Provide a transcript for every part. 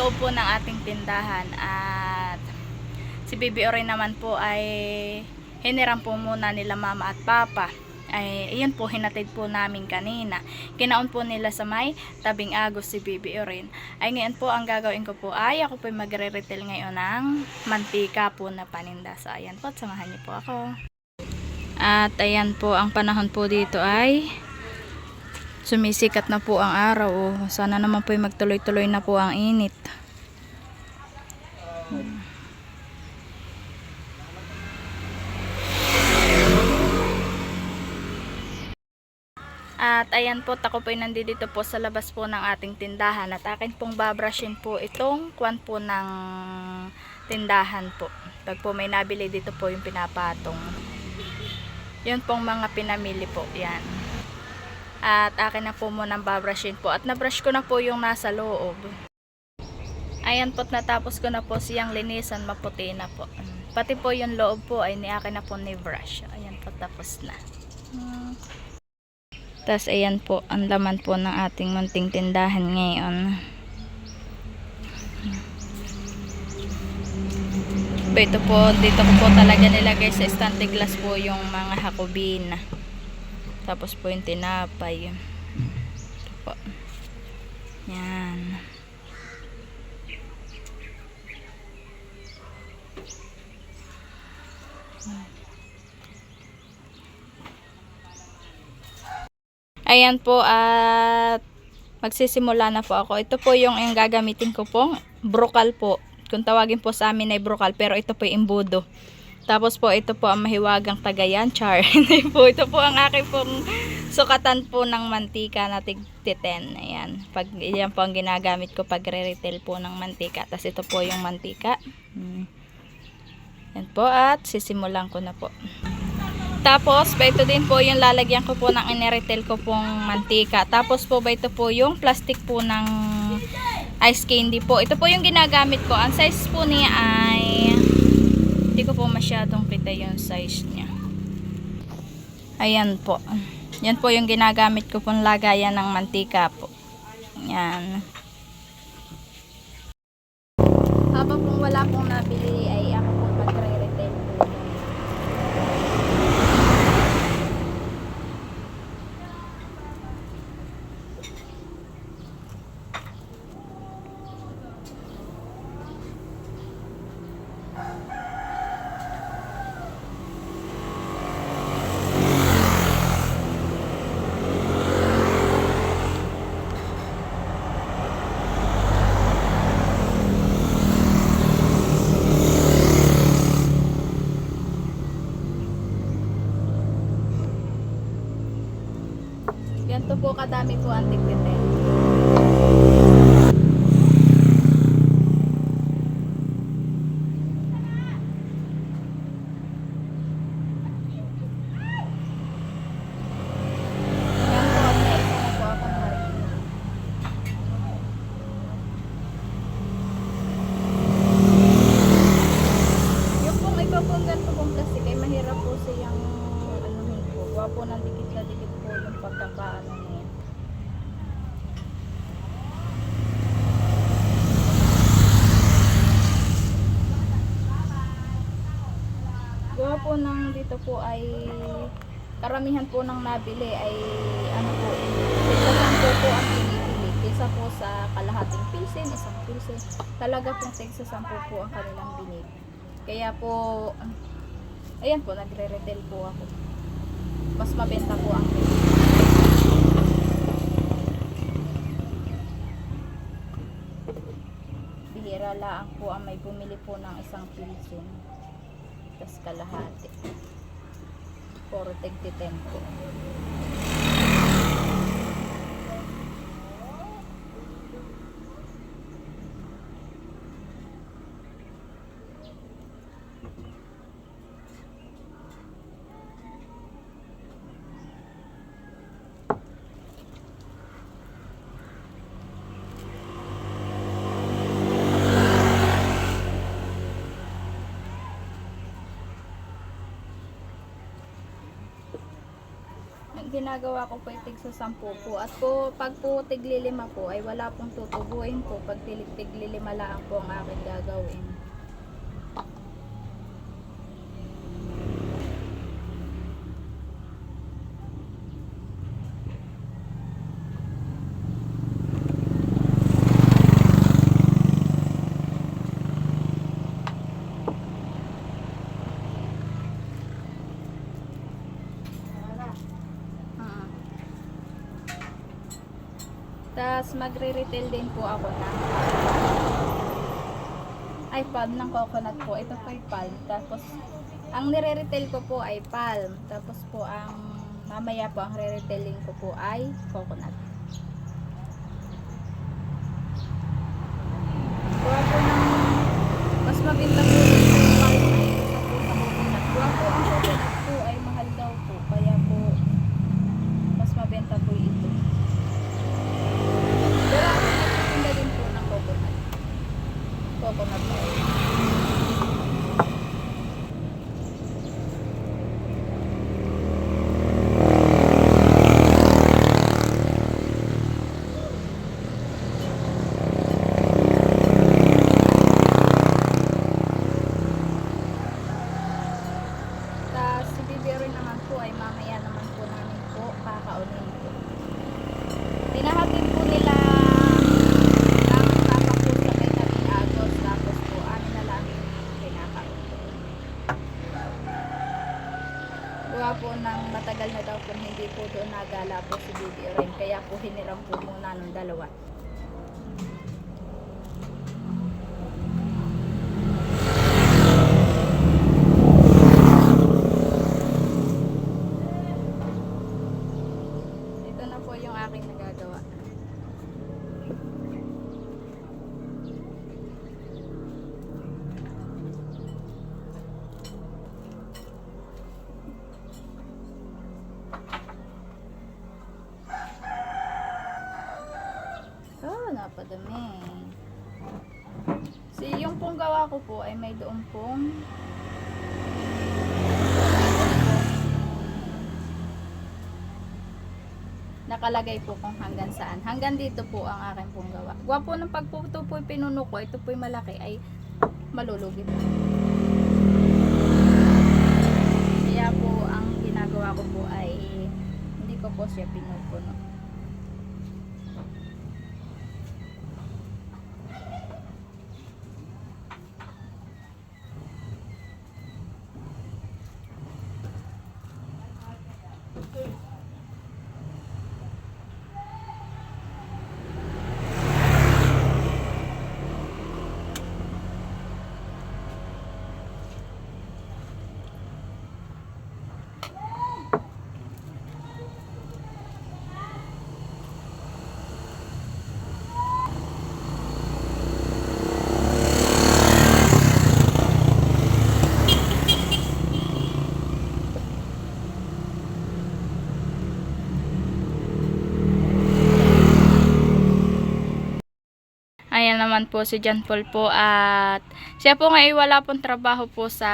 loob po ng ating tindahan at si Bibi Oray naman po ay hiniram po muna nila mama at papa. Ay iyon po hinatid po namin kanina. Kinaon po nila sa may tabing agos si Bibi Orin. Ay ngayon po ang gagawin ko po ay ako po magre-retail ngayon ng mantika po na paninda. So ayan po, samahan niyo po ako. At ayan po ang panahon po dito ay sumisikat na po ang araw. Oh. Sana naman po magtuloy-tuloy na po ang init. At ayan po, ako po ay nandito po sa labas po ng ating tindahan. At akin pong babrushin po itong kwan po ng tindahan po. Pag po may nabili dito po yung pinapatong. Yun pong mga pinamili po. Yan. At akin na po muna babrushin po. At nabrush ko na po yung nasa loob. Ayan po, natapos ko na po siyang linisan, maputi na po. Pati po yung loob po ay ni akin na po ni brush. Ayan po, tapos na. Tapos ayan po ang laman po ng ating munting tindahan ngayon. Ito po, dito ko po talaga nilagay sa stante glass po yung mga hakubin. Tapos po yung tinapay. Ito po. Yan. Ayan po at magsisimula na po ako. Ito po yung gagamitin ko pong brokal po. Kung tawagin po sa amin ay brokal, pero ito po yung imbudo. Tapos po ito po ang mahiwagang tagayan, char. Hindi po, ito po ang aking pong sukatan po ng mantika na tig 10. Ayan. Yan po ang ginagamit ko pag re-retail po ng mantika. Tapos ito po yung mantika. Yan po at sisimulan ko na po. Tapos, ito din po yung lalagyan ko po ng iniretel ko pong mantika. Tapos po, ito po yung plastic po ng ice candy po. Ito po yung ginagamit ko. Ang size po niya ay, hindi ko po masyadong kita yung size niya. Ayan po. Yan po yung ginagamit ko pong lagayan ng mantika po. Yan. Habang kung wala pong nabili ay ako po magre-retail po. Ganito po kadami po ang tigtitin. Yung pong iba pong ganito pong plastic ay mahirap po siyang anuhin po. Gawa po ng dikit na dikit po yung pagkakaano niya. Gawa po ng dito po ay karamihan po ng nabili ay ano po, isa sampo po ang pinipili. Isa po sa kalahating pilsen, isang pilsen. Talaga pong tig sa 10 po ang kanilang binili. Kaya po, ayan po, nagre-retail po ako. Mas mabenta po ang bihira lang po ang may bumili po ng isang pilsen. Tapos kalahati. Puro tig 10 po. ginagawa ko po ay tig sa 10 po. At po, pag po tiglilima po ay wala pong tutubuin po. Pag tiglilima lang po ang akin gagawin. Tapos magre-retail din po ako ng palm ng coconut po. Ito po ay palm. Tapos ang nire-retail ko po ay palm. Tapos po ang mamaya po ang re-retailing ko po ay coconut. Kuha po ng mas mabinta po yung palm ay isa po sa coconut. Kuha po ang coconut po ay mahal daw po. Kaya po mas mabenta po ito. Pero ako nagtitinda din po ng coconut. Coconut oil. Tapos si Bibiro naman po ay mamaya naman po namin po kakaunin po. Tinahatid po nila ang papa po sa may tabing agos. Tapos po amin na lang kinakain po. Gawa po ng matagal na daw po hindi po doon nagala po si Bibiro. Kaya po hiniram po muna ng dalawa. Ito na po yung aking nagagawa. Oh, napadami. Yung pong gawa ko po ay may doon pong nakalagay po kung hanggang saan. Hanggang dito po ang aking pong gawa. Gawa po ng pagputo po pinuno ko, ito po malaki ay malulugit. Kaya po ang ginagawa ko po ay hindi ko po siya pinupuno. Ayan naman po si John Paul po at siya po nga ay wala pong trabaho po sa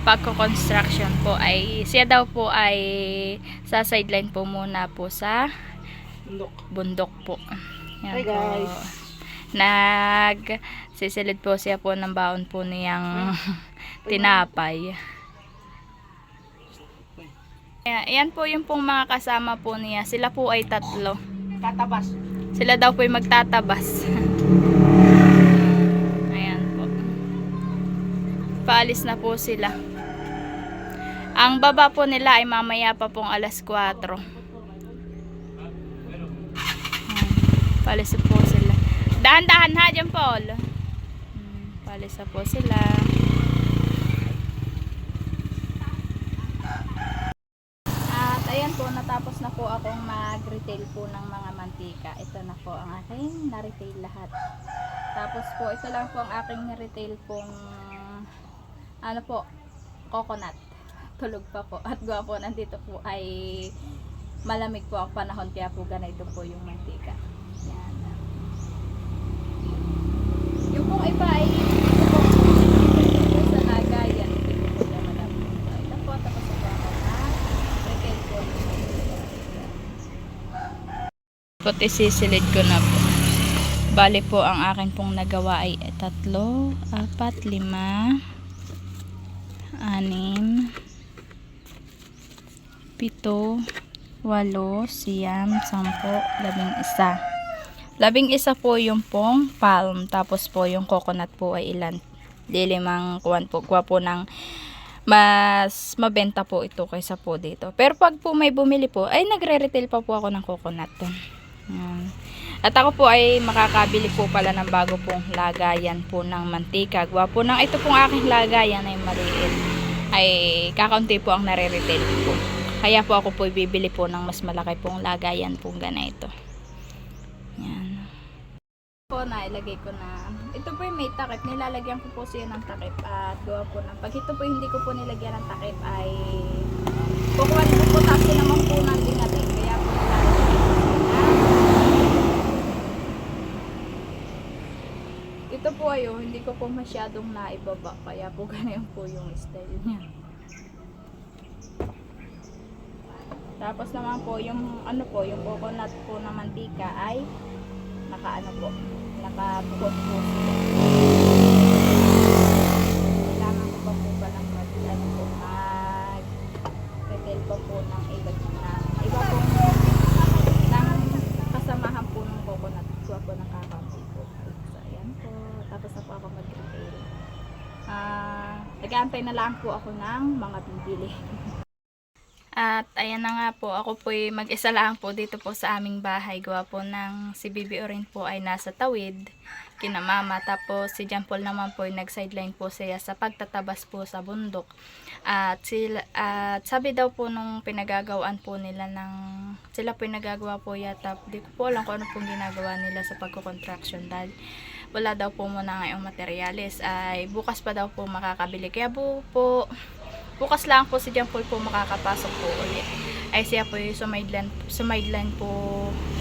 pagko-construction po ay siya daw po ay sa sideline po muna po sa bundok po. Yan Hi guys. Po. Sisilid po siya po ng baon po niyang tinapay. Ayan po yung pong mga kasama po niya. Sila po ay 3. Tatabas. Sila daw po ay magtatabas. Ayan po. Paalis na po sila. Ang baba po nila ay mamaya pa pong alas 4. Paalis na po sila. Dahan-dahan ha, John Paul. Paalis na po sila. Ayan po, natapos na po akong mag-retail po ng mga mantika. Ito na po ang aking na-retail lahat. Tapos po, ito lang po ang aking retail pong ano po, coconut. Tulog pa po. At gawa po, nandito po ay malamig po ang panahon. Kaya po ganito po yung mantika. Yan. Yung pong iba ay ito po sa Naga. Yan, hindi po po siya malamig. Ito po, tapos po ako na retail po. Puti sisilid ko na po. Bali po ang akin pong nagawa ay 3, 4, 5, 6, 7, 8, 9, 10, 11, 11 po yung pong palm. Tapos po yung coconut po ay ilan. Lilimang kuwan po. Kuha po ng mas mabenta po ito kaysa po dito. Pero pag po may bumili po, ay nagre-retail pa po ako ng coconut. Yan. At ako po ay makakabili po pala ng bago pong lagayan po ng mantika. Gawa po ng ito pong aking lagayan ay maliit. Ay kakaunti po ang nare-retail po. Kaya po ako po bibili po ng mas malaki pong lagayan pong ganito. Yan. Po na ilagay ko na. Ito po yung may takip. Nilalagyan ko po siya ng takip. At gawa po ng. Pag ito po hindi ko po nilagyan ng takip ay kukuha ko po kasi naman po ng dinating. Kaya po nilalagyan ko na. Ito po ayo, hindi ko po masyadong naibaba. Kaya po ganyan po yung style niya. Tapos naman po yung ano po, yung coconut po na mantika ay nakaano po, nakabukod po. Kailangan ko pa po palang mag-ano po, mag-retail pa po ng iba po ng kasamahan po ng coconut. Kuha po ng kakaunti po. So ayan po, tapos na po ako mag-retail. Nag-aantay na lang po ako ng mga bibili. At ayan na nga po, ako po'y mag-isa lang po dito po sa aming bahay. Gawa po ng si Bibi Orin po ay nasa tawid, kina mama. Tapos si John Paul naman po ay nag-sideline po siya sa pagtatabas po sa bundok. At sabi daw po nung pinagagawaan po nila sila po yung nagagawa po yata. Di ko po alam kung ano pong ginagawa nila sa pagko-contraction dahil wala daw po muna ngayong materyales. Ay bukas pa daw po makakabili. Kaya bukas lang po si John Paul po makakapasok po ulit. Ay siya po yung sumaidlan po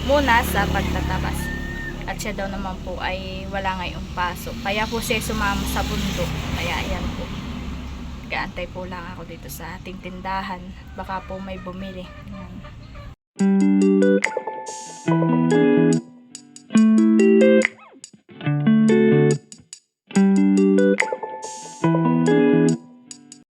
muna sa pagtatabas. At siya daw naman po ay wala ngayong pasok. Kaya po siya sumama sa bundok. Kaya ayan po. Gaantay po lang ako dito sa ating tindahan. Baka po may bumili. Ayan.